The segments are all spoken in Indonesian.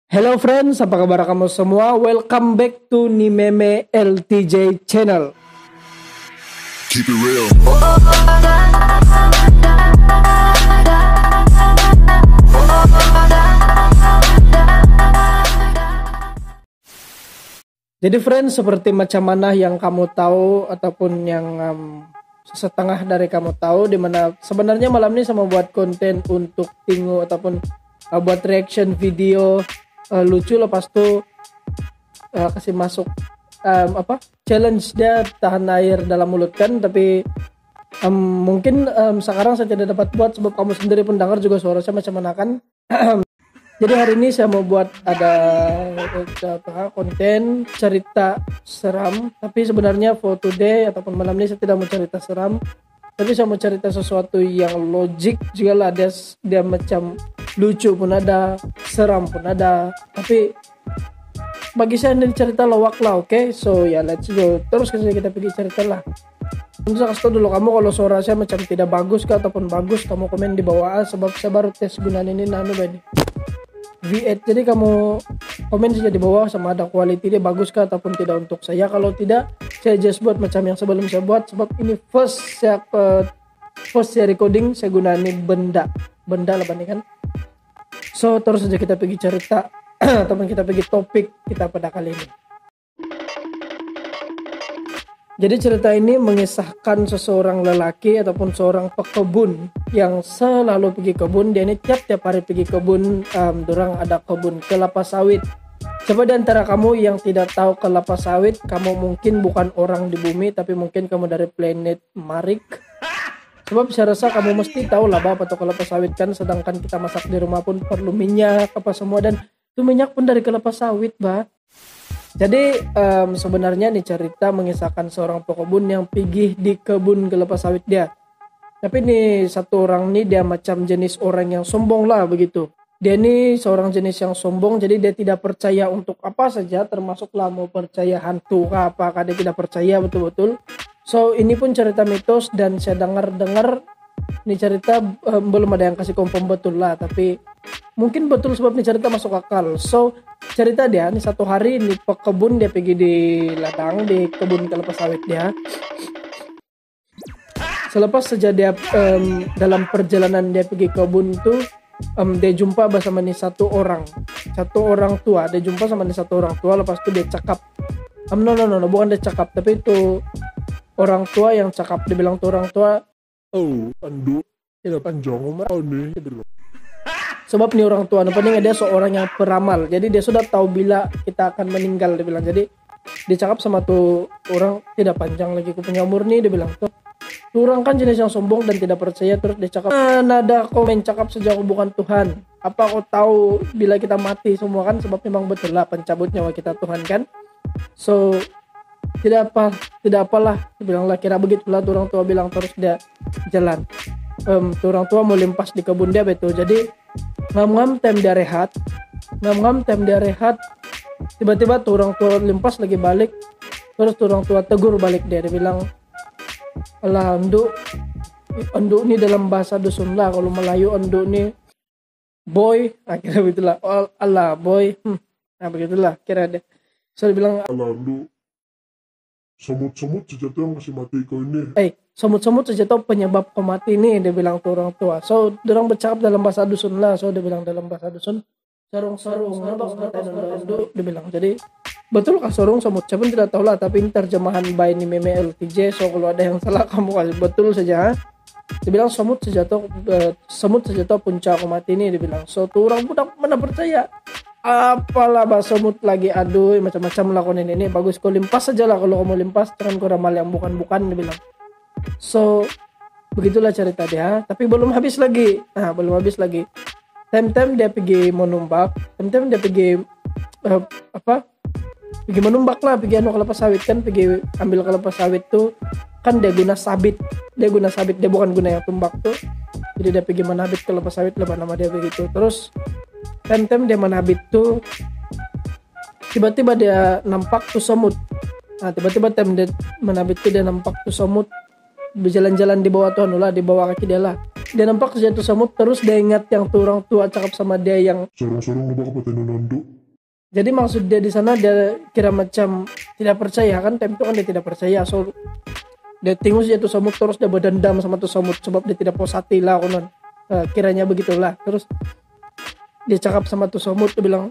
Hello friends, apa kabar kamu semua? Welcome back to Nimeme LTJ channel. Keep it real. Jadi friends, seperti macam mana yang kamu tahu ataupun yang setengah dari kamu tahu, dimana sebenarnya malam ini saya mau buat konten untuk Tingu ataupun buat reaction video lucu, lepas itu kasih masuk challenge dia tahan air dalam mulut kan. Tapi mungkin sekarang saya tidak dapat buat sebab kamu sendiri pendengar juga suara saya macam mana kan. Jadi hari ini saya mau buat ada konten cerita seram, tapi sebenarnya for today ataupun malam ini saya tidak mau cerita seram, tapi saya mau cerita sesuatu yang logik juga lah. Dia macam lucu pun ada, seram pun ada, tapi bagi saya ini cerita lawak lah. Oke? So ya, let's go. Terus kita pergi cerita lah. Bisa kasih tau dulu kamu kalau suara saya macam tidak bagus kah ataupun bagus, kamu komen di bawah sebab saya baru tes gunaan ini ini V8. Jadi kamu komen saja di bawah sama ada quality dia bagus kah ataupun tidak untuk saya. Kalau tidak, saya just buat macam yang sebelum saya buat, sebab ini first saya recording saya gunain benda lah bandingkan. So terus saja kita pergi cerita ataupun kita pergi topik kita pada kali ini. Jadi cerita ini mengisahkan seseorang lelaki ataupun seorang pekebun yang selalu pergi kebun. Dia ini tiap hari pergi kebun. Dorang ada kebun kelapa sawit. Coba di antara kamu yang tidak tahu kelapa sawit, kamu mungkin bukan orang di bumi, tapi mungkin kamu dari planet Marik. Sebab saya rasa kamu mesti tahu lah apa itu kelapa sawit kan. Sedangkan kita masak di rumah pun perlu minyak apa semua, dan itu minyak pun dari kelapa sawit, bah. Jadi sebenarnya nih cerita mengisahkan seorang pekebun yang pergi di kebun kelapa sawit dia. Tapi nih satu orang nih dia macam jenis orang yang sombong lah begitu. Dia nih seorang jenis yang sombong, jadi dia tidak percaya untuk apa saja, termasuklah mau percaya hantu kah apakah dia tidak percaya betul-betul. So ini pun cerita mitos dan saya dengar ini cerita belum ada yang kasih confirm betul lah, tapi mungkin betul sebab ini cerita masuk akal. So cerita dia nih satu hari nih pekebun dia pergi di ladang di kebun kelapa sawit dia. Selepas saja dia dalam perjalanan dia pergi kebun tuh dia jumpa bersama nih satu orang tua. Dia jumpa sama nih satu orang tua, lepas itu dia cakap no bukan dia cakap, tapi itu orang tua yang cakap. Dia bilang tuh orang tua, Oh, andu. Ini panjang umur nih gitu loh. sebab nih orang tua penting dia seorang yang peramal, jadi dia sudah tahu bila kita akan meninggal. Dia bilang, jadi dia cakap sama tuh orang, tidak panjang lagi ku punya umur nih. Dia bilang tuh orang kan jenis yang sombong dan tidak percaya. Terus dia cakap, nada komen cakap sejauh bukan Tuhan, apa kau tahu bila kita mati semua kan, sebab memang betul lah pencabut nyawa kita Tuhan kan. So tidak apalah, dia bilang lah, kira begitulah tuh orang tua bilang. Terus dia jalan. Tuh orang tua mau limpas di kebun dia betul. Jadi ngam-ngam time dia rehat, tiba-tiba tuh orang tua limpas lagi balik. Terus tuh orang tua tegur balik dia bilang, alah anduk nih dalam bahasa dusun lah, kalau Melayu anduk nih boy, akhirnya begitulah. Allah boy, begitulah kira dia. So dia bilang, Alah, andu. Semut-semut sejati yang kasih mati kau ini. semut-semut saja tau penyebab kau mati nih, dia bilang tuh orang tua. So orang bercakap dalam bahasa dusun lah. So dia bilang dalam bahasa dusun, sarung-sarung dia bilang. Jadi betul kah sarung semut? Saya pun tidak tahu lah, tapi ini terjemahan by Nimeme LTJ. So kalau ada yang salah kamu kasih betul saja. Dia bilang semut saja tau punca kau mati nih, dia bilang. So tuh orang budak mana percaya, apalah bahasa semut lagi, aduh macam-macam lah kau ini bagus kau limpas saja lah, kalau kamu limpas jangan kau ramal yang bukan-bukan, dia bilang. So begitulah cerita dia, tapi belum habis lagi. Time dia pergi menumbak, dia pergi pergi menumbak lah, pergi kelapa sawit kan, pergi ambil kelapa sawit tuh kan dia guna sabit, dia bukan guna yang tumbak tuh. Jadi dia pergi menabit kelapa sawit lah nama dia begitu. Terus time dia menabit tuh tiba-tiba dia nampak tuh semut. Tiba-tiba time dia menabit tuh dia nampak tuh semut berjalan-jalan di bawah tuh di bawah kaki dia lah. dia nampak jatuh semut, terus dia ingat yang tuh orang tua cakap sama dia yang Sorong-sorong lu bakal paten nando. jadi maksud dia di sana dia kira macam tidak percaya kan, time itu kan dia tidak percaya, so dia tengok jatuh semut terus dia berdendam sama tuh semut sebab dia tidak puas hati lah konon. Kiranya begitulah. Terus dia cakap sama tuh semut, dia bilang,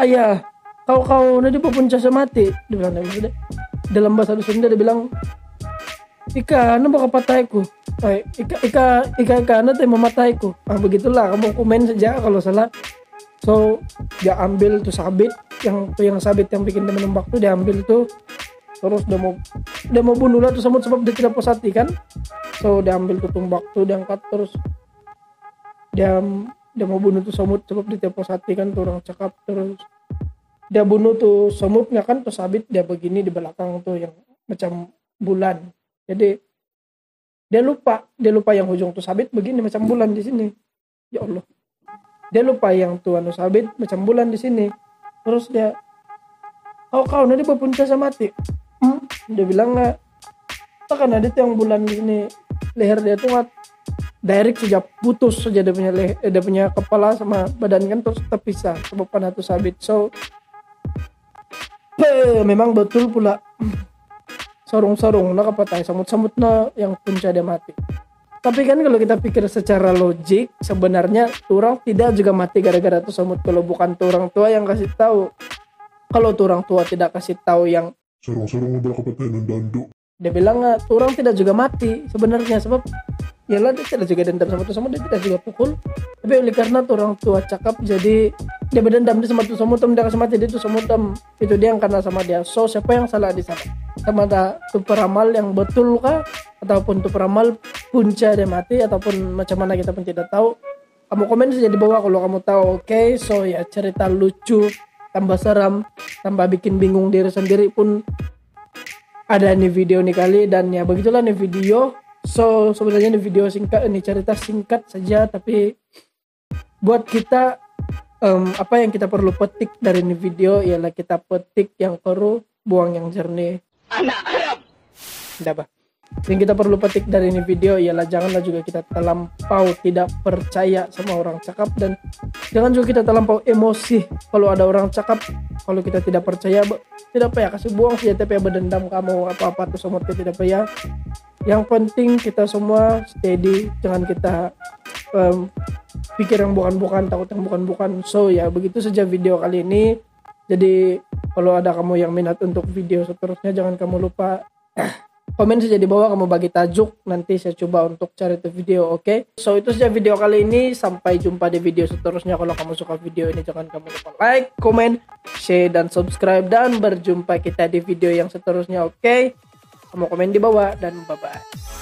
ayah kau nanti puncak mati, dia bilang dalam bahasa Sunda, dia bilang ika anu bakal pataiku, ika anu teh memataiku. Begitulah, kamu komen saja kalau salah. So dia ambil tuh sabit yang sabit yang bikin dia menembak tuh, dia ambil tuh, terus dia mau bunuh lah tuh semut sebab dia tidak puas hati kan. So dia ambil tuh tombak tuh, dia angkat, terus dia mau bunuh tuh semut sebab dia tidak puas hati kan, tuh orang cakap. Terus dia bunuh tuh semutnya kan, tuh sabit dia begini di belakang tuh yang macam bulan. Jadi dia lupa yang ujung tuh sabit begini macam bulan di sini. Ya Allah, dia lupa yang tuan sabit macam bulan di sini. Terus dia, kau nanti berpuncak sama mati. Dia bilang nggak, kan ada tuh yang bulan di sini, leher dia tuh direct saja putus saja, dia punya kepala sama badan kan terus terpisah sebab karena tuh sabit. So memang betul pula sarung-sarung nak apa semut na yang punca dia mati. Tapi kan kalau kita pikir secara logik, sebenarnya orang tidak juga mati gara-gara tuh semut kalau bukan tuh orang tua yang kasih tahu. Kalau tuh orang tua tidak kasih tahu yang Sorong-sorong lu bakal paten nando. dia bilang nggak, tuh orang tidak juga mati sebenarnya sebab yalah dia tidak juga dendam sama tuh semut, dia tidak juga pukul. Tapi oleh karena tuh orang tua cakap, jadi dia berdendam dia sama tuh semut, dia kasih mati dia tuh semut, itu dia yang karena sama dia. So siapa yang salah di sana? Sama ada tuh peramal yang betul kah, ataupun tuh peramal punca dia mati, ataupun macam mana kita pun tidak tahu. Kamu komen saja di bawah kalau kamu tahu. Oke, so ya cerita lucu tambah seram tambah bikin bingung diri sendiri pun ada nih video nih kali. Dan ya begitulah nih video. So sebenarnya ini video singkat, ini cerita singkat saja, tapi buat kita apa yang kita perlu petik dari ini video ialah kita petik yang keruh, buang yang jernih. Anak Arab. Apa? Yang kita perlu petik dari ini video ialah janganlah juga kita terlampau tidak percaya sama orang cakap, dan jangan juga kita terlampau emosi kalau ada orang cakap. Kalau kita tidak percaya, tidak payah kasih buang saja, tapi berdendam kamu apa-apa tuh semut tidak payah. Yang penting kita semua steady, jangan kita pikir yang bukan-bukan, takut yang bukan-bukan. So ya begitu saja video kali ini. Jadi kalau ada kamu yang minat untuk video seterusnya, jangan kamu lupa komen saja di bawah, kamu bagi tajuk, nanti saya coba untuk cari itu video. Oke? So itu saja video kali ini, sampai jumpa di video seterusnya. Kalau kamu suka video ini jangan kamu lupa like, komen, share, dan subscribe, dan berjumpa kita di video yang seterusnya. Oke? Kamu komen di bawah, dan bye bye.